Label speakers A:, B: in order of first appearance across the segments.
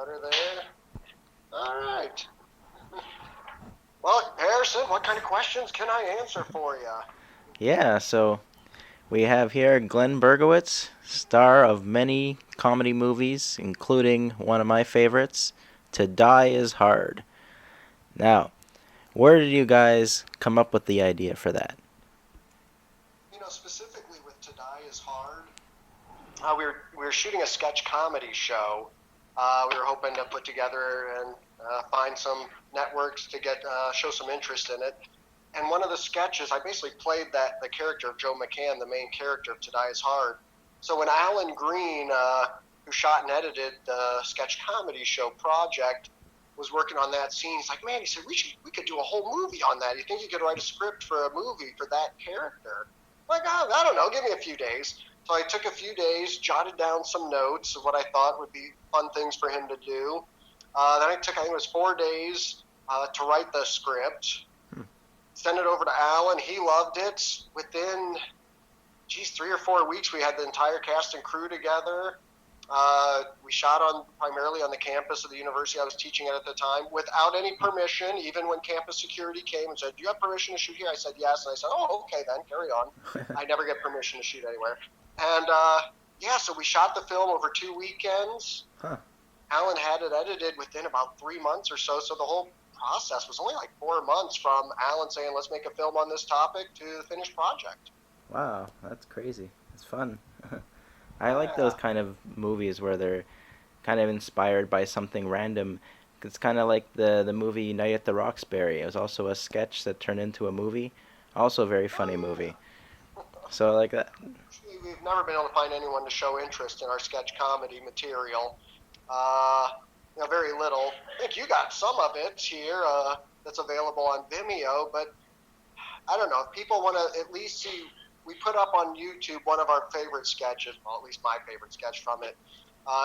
A: louder there. All right. Well, Harrison, what kind of questions can I answer for you?
B: Yeah, so we have here Glenn Berggoetz, star of many comedy movies, including one of my favorites, To Die Is Hard. Now, where did you guys come up with the idea for that?
A: Specifically with To Die Is Hard, we were shooting a sketch comedy show. We were hoping to put together and find some networks to get show some interest in it. And one of the sketches, I basically played the character of Joe McCann, the main character of To Die Is Hard. So when Alan Green, who shot and edited the sketch comedy show Project, was working on that scene, he's like, man, he said we could do a whole movie on that. You think you could write a script for a movie for that character? I'm like, oh, I don't know, give me a few days. So I took a few days, jotted down some notes of what I thought would be fun things for him to do. Then I think it was 4 days to write the script,
B: Hmm.
A: sent it over to Alan. He loved it. Within, 3 or 4 weeks, we had the entire cast and crew together. We shot primarily on the campus of the university I was teaching at the time without any permission. Even when campus security came and said, "Do you have permission to shoot here?" I said yes, and I said, "Oh, okay, then carry on." I never get permission to shoot anywhere. And yeah, so we shot the film over 2 weekends.
B: Huh.
A: Alan had it edited within about 3 months or so. So the whole process was only like 4 months from Alan saying, "Let's make a film on this topic," to the finished project.
B: Wow, that's crazy. It's fun. I like those
A: Yeah.
B: kind of movies where they're kind of inspired by something random. It's kind of like the movie Night at the Roxbury. It was also a sketch that turned into a movie. Also a very funny
A: Oh,
B: movie.
A: yeah.
B: So I like that.
A: We've never been able to find anyone to show interest in our sketch comedy material. Uh, very little. I think you got some of it here that's available on Vimeo, but I don't know. If people want to at least see, we put up on YouTube one of our favorite sketches, well, at least my favorite sketch from it.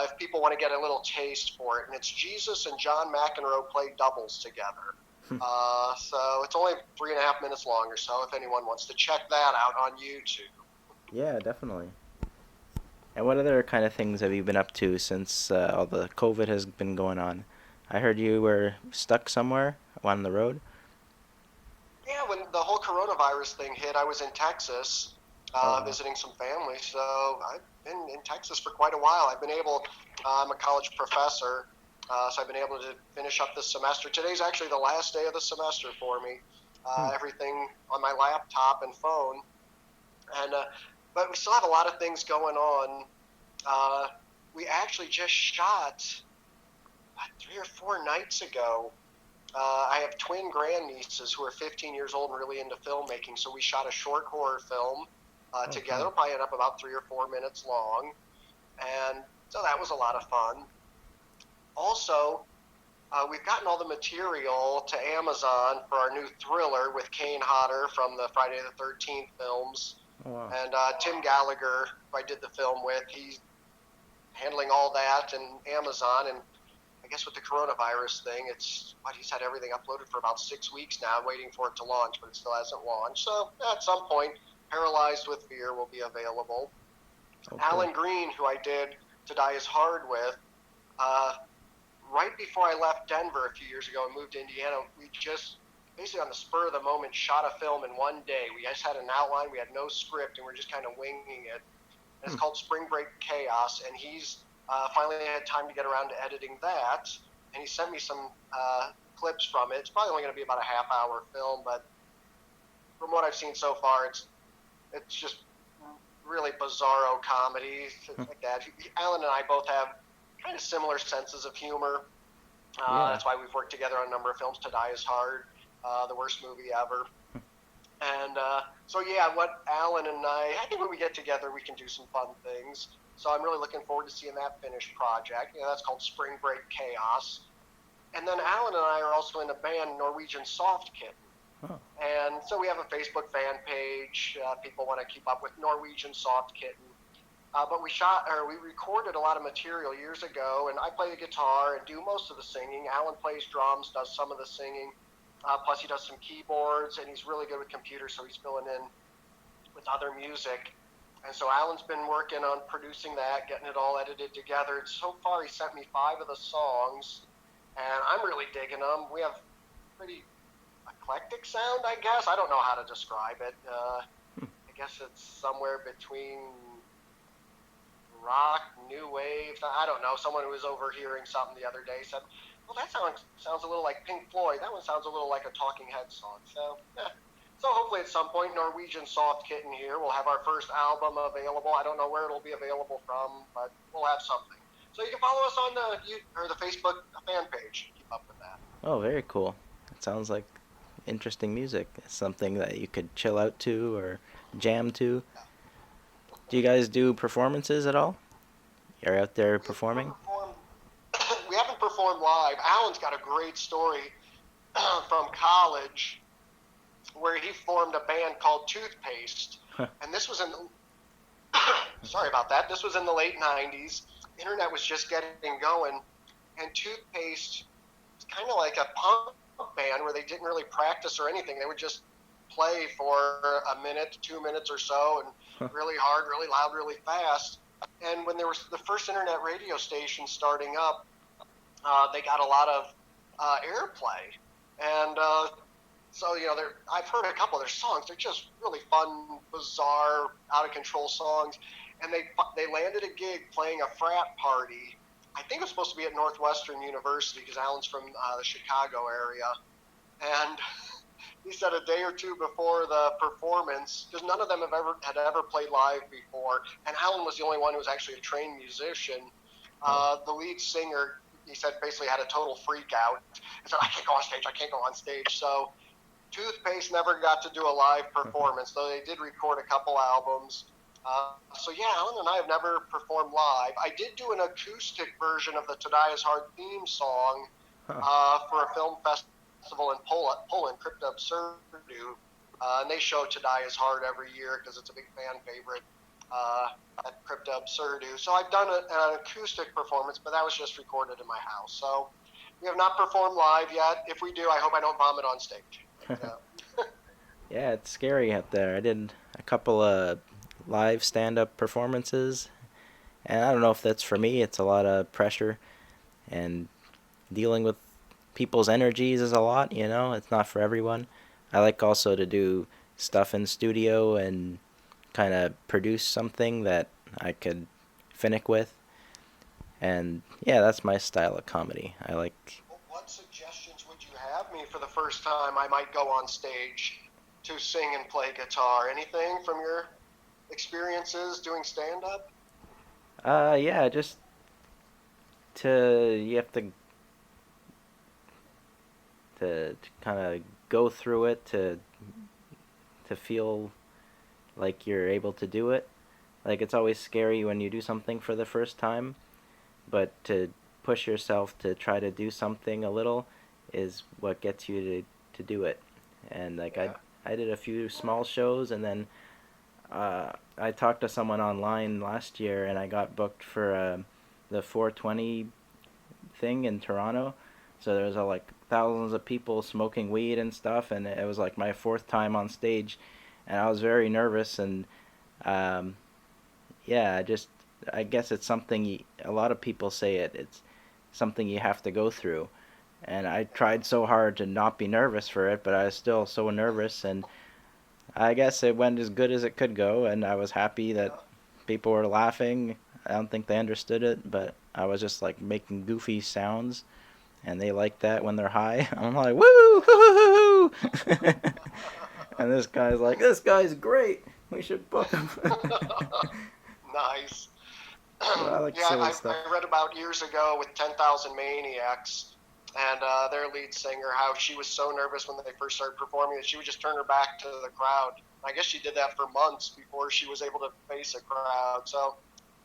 A: If people want to get a little taste for it, and it's Jesus and John McEnroe play doubles together. So it's only 3.5 minutes long or so. If anyone wants to check that out on YouTube.
B: Yeah, definitely. And what other kind of things have you been up to since all the COVID has been going on? I heard you were stuck somewhere on the road.
A: Yeah, when the whole coronavirus thing hit, I was in Texas
B: Oh wow.
A: visiting some family. So I've been in Texas for quite a while. I'm a college professor, so I've been able to finish up this semester. Today's actually the last day of the semester for me.
B: Hmm.
A: Everything on my laptop and phone, and but we still have a lot of things going on. Uh, we actually just shot 3 or 4 nights ago. I have twin grandnieces who are 15 years old and really into filmmaking, so we shot a short horror film
B: Oh
A: together.
B: fun.
A: It'll probably end up about 3 or 4 minutes long, and so that was a lot of fun. Also, we've gotten all the material to Amazon for our new thriller with Kane Hodder from the Friday the 13th films,
B: Oh wow.
A: and Tim Gallagher, who I did the film with. He's handling all that and Amazon, and I guess with the coronavirus thing, he's had everything uploaded for about 6 weeks now, waiting for it to launch, but it still hasn't launched. So at some point, Paralyzed with Fear will be available.
B: Oh cool.
A: Alan Green, who I did To Die Is Hard with, uh, right before I left Denver a few years ago and moved to Indiana, we just basically on the spur of the moment shot a film in one day. We just had an outline, we had no script, and we're just kind of winging it. And it's
B: Hmm.
A: called Spring Break Chaos, and he's finally had time to get around to editing that, and he sent me some clips from it. It's probably only going to be about a half-hour film, but from what I've seen so far, it's just really bizarro comedy, things like that. Alan and I both have kind of similar senses of humor.
B: Yeah.
A: That's why we've worked together on a number of films. To Die Is Hard, the worst movie ever. And so, yeah, what Alan and I think when we get together, we can do some fun things. So I'm really looking forward to seeing that finished project. That's called Spring Break Chaos. And then Alan and I are also in a band, Norwegian Soft Kitten.
B: Oh.
A: And so we have a Facebook fan page. People want to keep up with Norwegian Soft Kitten. But we recorded a lot of material years ago, and I play the guitar and do most of the singing. Alan plays drums, does some of the singing. Plus, he does some keyboards, and he's really good with computers, so he's filling in with other music. And so Alan's been working on producing that, getting it all edited together. And so far, he sent me 5 of the songs, and I'm really digging them. We have pretty eclectic sound, I guess. I don't know how to describe it. I guess it's somewhere between rock, new wave. I don't know. Someone who was overhearing something the other day said, "Well, that sounds a little like Pink Floyd. That one sounds a little like a Talking Heads song." So, yeah. So hopefully at some point, Norwegian Soft Kitten here will have our first album available. I don't know where it'll be available from, but we'll have something. So you can follow us on the Facebook fan page. Keep up with that.
B: Oh, very cool. It sounds like interesting music. It's something that you could chill out to or jam to. Do you guys do performances at all? You're out there
A: We've never
B: performing?
A: performed. We haven't performed live. Alan's got a great story from college where he formed a band called Toothpaste, and this was in the sorry about that. This was in the late '90s. Internet was just getting going, and Toothpaste was kind of like a punk band where they didn't really practice or anything. They would just play for a minute, 2 minutes or so, and really hard, really loud, really fast. And when there was the first internet radio station starting up, they got a lot of airplay, and so I've heard a couple of their songs. They're just really fun, bizarre, out of control songs. And they landed a gig playing a frat party. I think it was supposed to be at Northwestern University because Alan's from the Chicago area. And he said a day or two before the performance, because none of them had ever played live before, and Alan was the only one who was actually a trained musician. The lead singer, he said, basically had a total freak out. He said, "I can't go on stage. I can't go on stage." So Toothpaste never got to do a live performance, though they did record a couple albums. So yeah, Alan and I have never performed live. I did do an acoustic version of the "Today Is Hard" theme song for a film festival in Poland, Crypto Absurdu, and they show "Today Is Hard" every year because it's a big fan favorite at Crypto Absurdu. So I've done an acoustic performance, but that was just recorded in my house. So we have not performed live yet. If we do, I hope I don't vomit on stage.
B: Yeah, it's scary out there. I did a couple of live stand-up performances, and I don't know if that's for me. It's a lot of pressure, and dealing with people's energies is a lot, you know? It's not for everyone. I like also to do stuff in studio and kind of produce something that I could finick with. And yeah, that's my style of comedy. I like.
A: What suggestions would you have me for the first time I might go on stage to sing and play guitar? Anything from your experiences doing stand up?
B: Yeah, just you have to kind of go through it to feel like you're able to do it. Like it's always scary when you do something for the first time, but to push yourself to try to do something a little is what gets you to do it. And like
A: Yeah.
B: I did a few small shows, and then I talked to someone online last year, and I got booked for the 420 thing in Toronto. So there was like thousands of people smoking weed and stuff, and it was like my fourth time on stage, and I was very nervous. And um, yeah, I guess it's something a lot of people say it's something you have to go through. And I tried so hard to not be nervous for it, but I was still so nervous, and I guess it went as good as it could go, and I was happy that
A: Yeah.
B: people were laughing. I don't think they understood it, but I was just like making goofy sounds, and they like that when they're high. I'm like, woo, hoo, and this guy's like, this guy's great. We should book him.
A: Nice.
B: So I like
A: Yeah,
B: silly
A: I
B: stuff.
A: read about years ago with 10,000 Maniacs and their lead singer how she was so nervous when they first started performing that she would just turn her back to the crowd. I guess she did that for months before she was able to face a crowd. So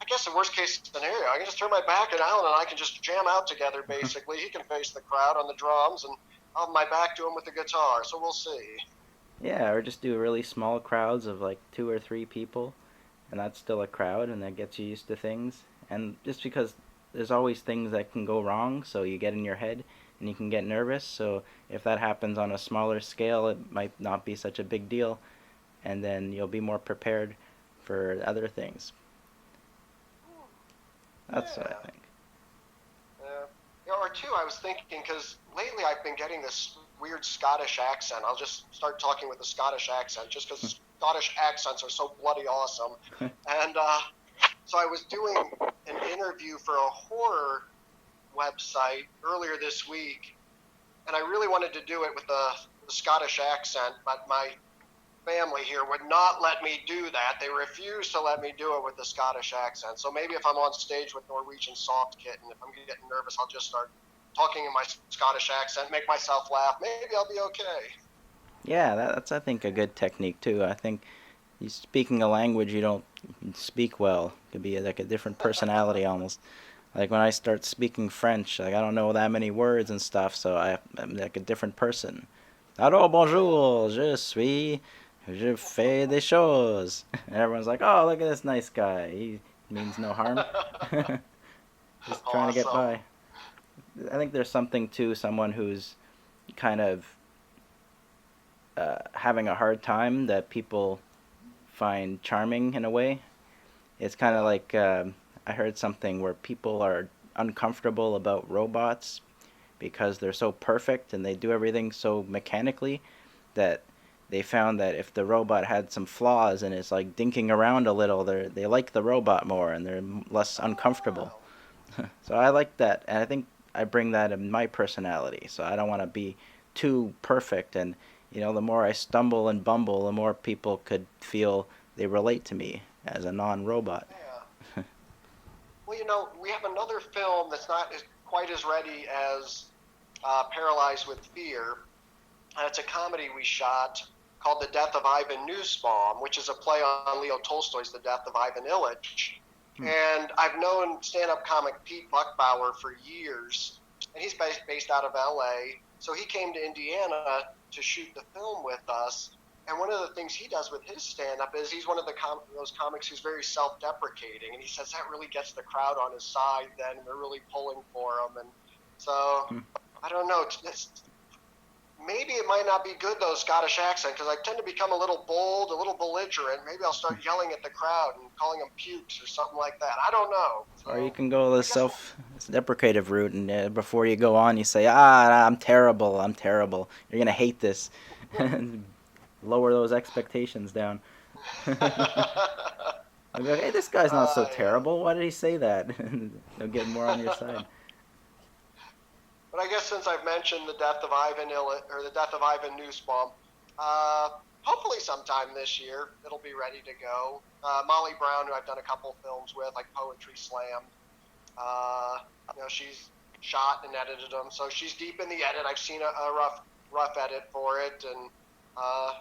A: I guess the worst case scenario, I can just turn my back and Alan and I can just jam out together basically. He can face the crowd on the drums and I'll have my back to him with the guitar. So we'll see.
B: Yeah, or just do really small crowds of like 2 or 3 people, and that's still a crowd, and that gets you used to things. And just because there's always things that can go wrong, so you get in your head and you can get nervous. So if that happens on a smaller scale, it might not be such a big deal, and then you'll be more prepared for other things. That's what I
A: Yeah.
B: think.
A: Or two, I was thinking, because lately I've been getting this weird Scottish accent. I'll just start talking with a Scottish accent just because Scottish accents are so bloody awesome. And so I was doing an interview for a horror website earlier this week, and I really wanted to do it with the Scottish accent, but my family here would not let me do that. They refused to let me do it with the Scottish accent. So maybe if I'm on stage with Norwegian Soft Kitten, if I'm getting nervous, I'll just start talking in my Scottish accent, make myself laugh. Maybe I'll be okay.
B: Yeah, that's I think a good technique too. I think you speaking a language you don't speak well could be like a different personality almost. Like when I start speaking French, like I don't know that many words and stuff, so I'm like a different person. Alors bonjour, je fais des choses. And everyone's like, oh, look at this nice guy. He means no harm. Just trying to get
A: Awesome.
B: by. I think there's something to someone who's kind of having a hard time that people find charming in a way. It's kind of
A: Yeah.
B: like I heard something where people are uncomfortable about robots because they're so perfect and they do everything so mechanically that they found that if the robot had some flaws and is like dinking around a little, they like the robot more and they're less uncomfortable.
A: Oh.
B: So I like that, and I think I bring that in my personality. So I don't want to be too perfect, and the more I stumble and bumble, the more people could feel they relate to me as a non-robot.
A: Yeah. Well, we have another film that's not quite as ready as Paralyzed with Fear. It's a comedy we shot called The Death of Ivan Nussbaum, which is a play on Leo Tolstoy's The Death of Ivan Ilyich.
B: Hmm.
A: And I've known stand-up comic Pete Buckbauer for years, and he's based out of L.A. So he came to Indiana to shoot the film with us. And one of the things he does with his stand-up is he's one of those comics who's very self-deprecating, and he says that really gets the crowd on his side. Then they're really pulling for him, and so
B: Hmm.
A: I don't know. Maybe it might not be good though, Scottish accent, because I tend to become a little bold, a little belligerent. Maybe I'll start yelling at the crowd and calling them pukes or something like that. I don't know.
B: Or you
A: So
B: can go the
A: I guess
B: self-deprecative route, and before you go on, you say, "Ah, I'm terrible. I'm terrible. You're gonna hate this." And lower those expectations down. They'll be like, hey, this guy's not so
A: yeah.
B: terrible. Why did he say that? They'll get more on your side.
A: But I guess since I've mentioned the death of Ivan or the death of Ivan Nussbaum, uh, hopefully sometime this year it'll be ready to go. Molly Brown, who I've done a couple films with, like Poetry Slam, she's shot and edited them, so she's deep in the edit. I've seen a rough edit for it, and I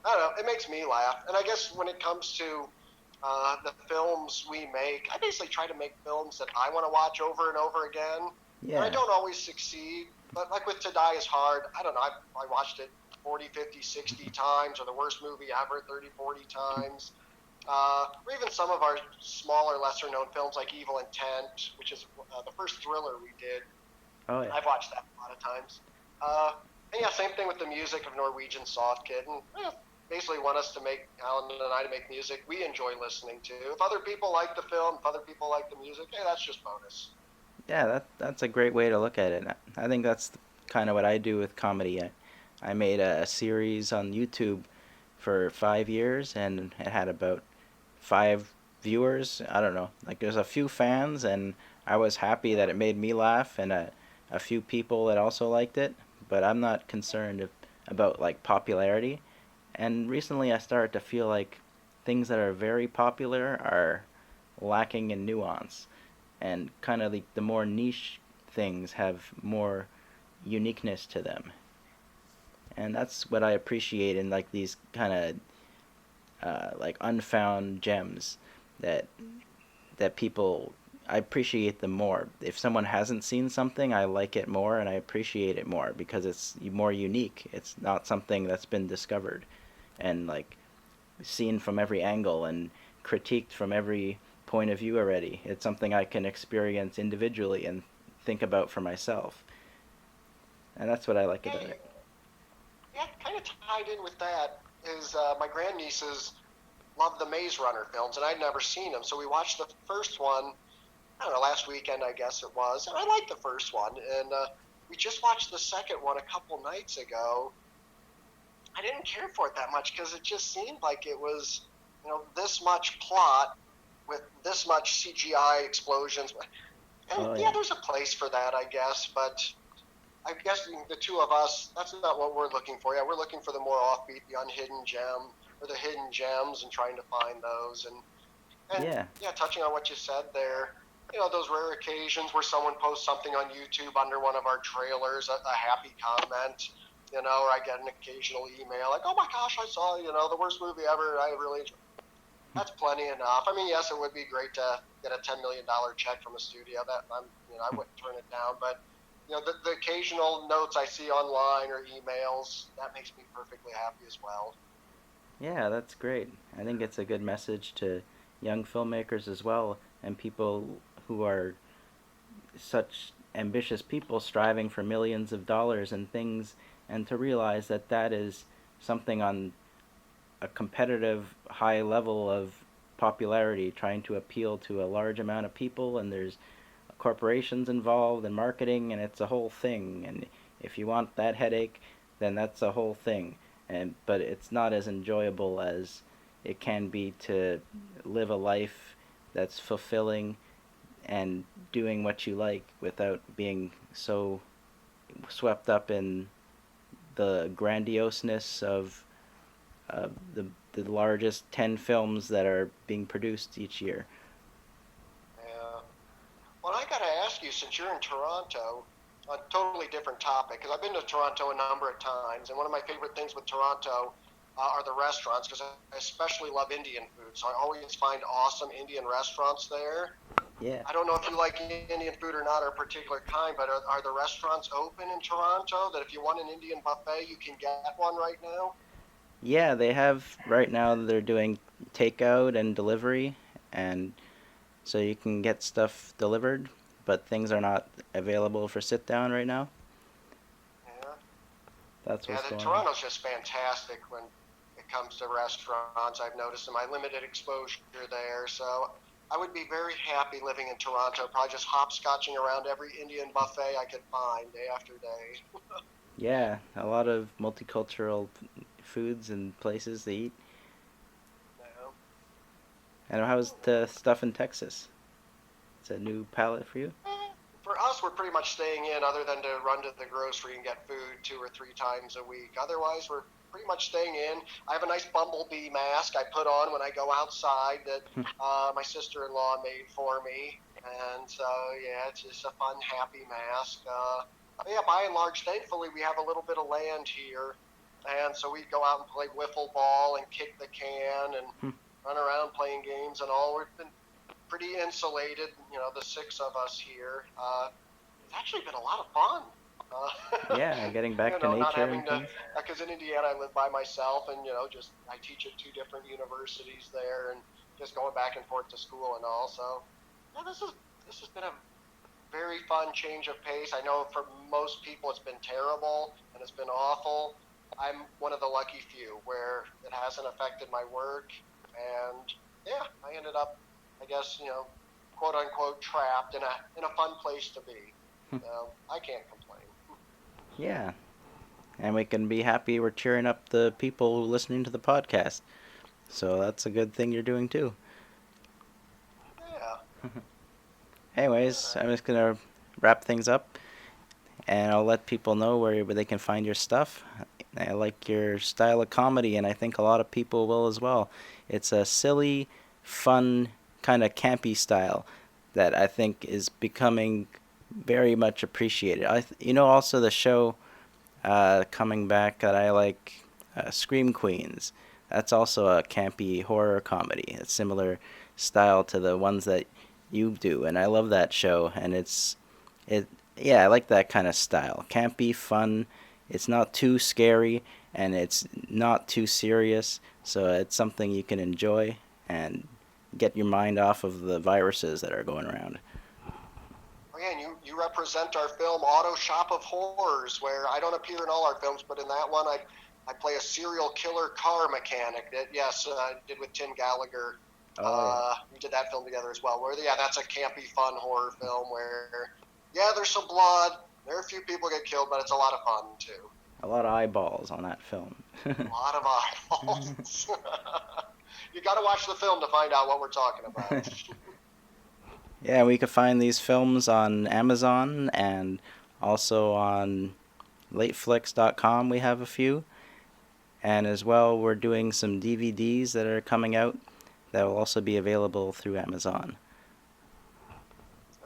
A: don't know, it makes me laugh. And I guess when it comes to the films we make, I basically try to make films that I want to watch over and over again. And I
B: Yeah.
A: don't always succeed, but like with To Die is Hard, I don't know, I watched it 40, 50, 60 times, or the worst movie ever 30, 40 times. Or even some of our smaller, lesser known films like Evil Intent, which is the first thriller we did.
B: Oh yeah.
A: I've watched that a lot of times. And yeah, same thing with the music of Norwegian Soft Kitten. Basically want us to make, Alan and I, to make music we enjoy listening to. If other people like the film, if other people like the music, hey, that's just bonus.
B: Yeah, that's a great way to look at it. I think that's kind of what I do with comedy. I made a series on YouTube for 5 years, and it had about 5 viewers. I don't know. Like there's a few fans, and I was happy that it made me laugh, and a few people that also liked it. But I'm not concerned about like popularity. And recently, I started to feel like things that are very popular are lacking in nuance, and kind of the more niche things have more uniqueness to them, and that's what I appreciate in like these kind of like unfound gems that people, I appreciate them more. If someone hasn't seen something, I like it more and I appreciate it more because it's more unique. It's not something that's been discovered and like seen from every angle and critiqued from every point of view already. It's something I can experience individually and think about for myself. And that's what I like
A: Yeah,
B: about it.
A: yeah, kind of tied in with that is my grandnieces. loved the Maze Runner films, and I'd never seen them. So we watched the first one, I don't know, last weekend, I guess it was. And I liked the first one. And we just watched the second one a couple nights ago. I didn't care for it that much because it just seemed like it was, this much plot with this much CGI explosions. And
B: Oh
A: yeah,
B: yeah.
A: there's a place for that, I guess. But I guess the two of us, that's not what we're looking for. Yeah, we're looking for the more offbeat, the unhidden gem, or the hidden gems, and trying to find those. And
B: Yeah.
A: yeah, touching on what you said there, those rare occasions where someone posts something on YouTube under one of our trailers, a happy comment, or I get an occasional email like, "Oh my gosh, I saw, the worst movie ever. I really enjoyed." That's plenty enough. I mean, yes, it would be great to get a $10 million check from a studio. That I wouldn't turn it down. But the occasional notes I see online or emails, that makes me perfectly happy as well.
B: Yeah, that's great. I think it's a good message to young filmmakers as well, and people who are such ambitious people striving for millions of dollars and things, and to realize that that is something on a competitive high level of popularity, trying to appeal to a large amount of people, and there's corporations involved and marketing, and it's a whole thing. And if you want that headache, then that's a whole thing. And but it's not as enjoyable as it can be to live a life that's fulfilling and doing what you like without being so swept up in the grandioseness of uh, the the largest 10 films that are being produced each year.
A: Yeah. Well, I got to ask you, since you're in Toronto, a totally different topic, because I've been to Toronto a number of times, and one of my favorite things with Toronto are the restaurants, because I especially love Indian food. So I always find awesome Indian restaurants there.
B: Yeah.
A: I don't know if you like Indian food or not, or a particular kind, but are the restaurants open in Toronto that if you want an Indian buffet, you can get one right now?
B: Yeah, they have right now they're doing takeout and delivery, and so you can get stuff delivered, but things are not available for sit down right now.
A: Yeah.
B: That's
A: Yeah,
B: what's going on.
A: Toronto's just fantastic when it comes to restaurants. I've noticed in my limited exposure there. So I would be very happy living in Toronto, probably just hopscotching around every Indian buffet I could find day after day.
B: Yeah, a lot of multicultural foods and places to eat.
A: Yeah.
B: And how's the stuff in Texas? It's a new palette for you?
A: For us, we're pretty much staying in, other than to run to the grocery and get food 2 or 3 times a week. Otherwise, we're pretty much staying in. I have a nice bumblebee mask I put on when I go outside that my sister-in-law made for me, and so yeah, it's just a fun, happy mask. But yeah, by and large, thankfully, we have a little bit of land here, and so we go out and play wiffle ball and kick the can and run around playing games and all. We've been pretty insulated, the six of us here. It's actually been a lot of fun.
B: Yeah, getting back to
A: Not
B: nature
A: having
B: and
A: to,
B: things.
A: because in Indiana I live by myself, and just I teach at two different universities there, and just going back and forth to school and all. So yeah, this has been a very fun change of pace. I know for most people it's been terrible and it's been awful. I'm one of the lucky few where it hasn't affected my work, and yeah, I ended up, I guess, quote unquote, trapped in a fun place to be. So I can't complain.
B: Yeah, and we can be happy we're cheering up the people listening to the podcast. So that's a good thing you're doing too.
A: Yeah. All
B: Anyways, I'm
A: right.
B: just gonna wrap things up, and I'll let people know where they can find your stuff. I like your style of comedy, and I think a lot of people will as well. It's a silly, fun, kind of campy style that I think is becoming very much appreciated. Also the show coming back that I like, Scream Queens. That's also a campy horror comedy. A similar style to the ones that you do, and I love that show. And it yeah, I like that kind of style. Campy, fun. It's not too scary, and it's not too serious. So it's something you can enjoy and get your mind off of the viruses that are going around.
A: Again, you represent our film Auto Shop of Horrors, where I don't appear in all our films, but in that one, I I play a serial killer car mechanic that, yes, I did with Tim Gallagher.
B: Oh yeah.
A: We did that film together as well. Where, yeah, that's a campy, fun horror film where, yeah, there's some blood. There are a few people get killed, but it's a lot of fun too.
B: A lot of eyeballs on that film.
A: A lot of eyeballs. You got to watch the film to find out what we're talking about.
B: Yeah, we could find these films on Amazon and also on lateflix.com. We have a few. And as well, we're doing some DVDs that are coming out that will also be available through Amazon.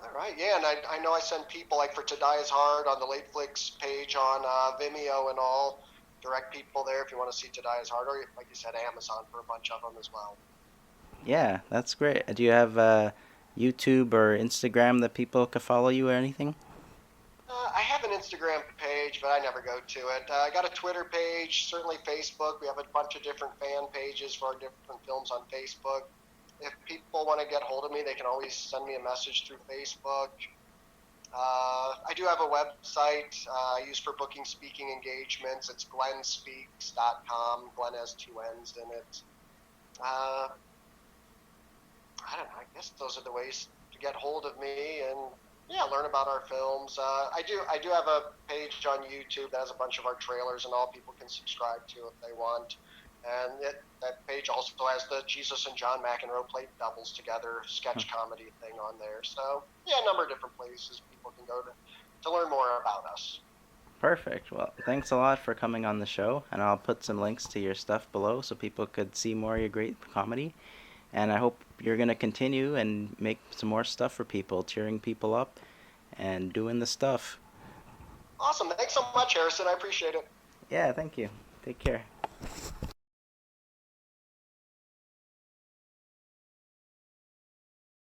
A: All right, yeah, and I know I send people, like for To Die Is Hard on the Late Flicks page on Vimeo and all, direct people there if you want to see To Die Is Hard, or like you said, Amazon for a bunch of them as well.
B: Yeah, that's great. Do you have YouTube or Instagram that people could follow you or anything?
A: I have an Instagram page, but I never go to it. I got a Twitter page, certainly Facebook. We have a bunch of different fan pages for our different films on Facebook. If people want to get hold of me, they can always send me a message through Facebook. I do have a website I use for booking speaking engagements. It's glenspeaks.com. Glenn has two N's in it. I don't know. I guess those are the ways to get hold of me and, yeah, learn about our films. I do have a page on YouTube that has a bunch of our trailers and all people can subscribe to if they want. And that page also has the Jesus and John McEnroe played doubles together sketch comedy thing on there. So, yeah, a number of different places people can go to learn more about us.
B: Perfect. Well, thanks a lot for coming on the show, and I'll put some links to your stuff below so people could see more of your great comedy. And I hope you're going to continue and make some more stuff for people, cheering people up and doing the stuff.
A: Awesome. Thanks so much, Harrison. I appreciate it.
B: Yeah, thank you. Take care.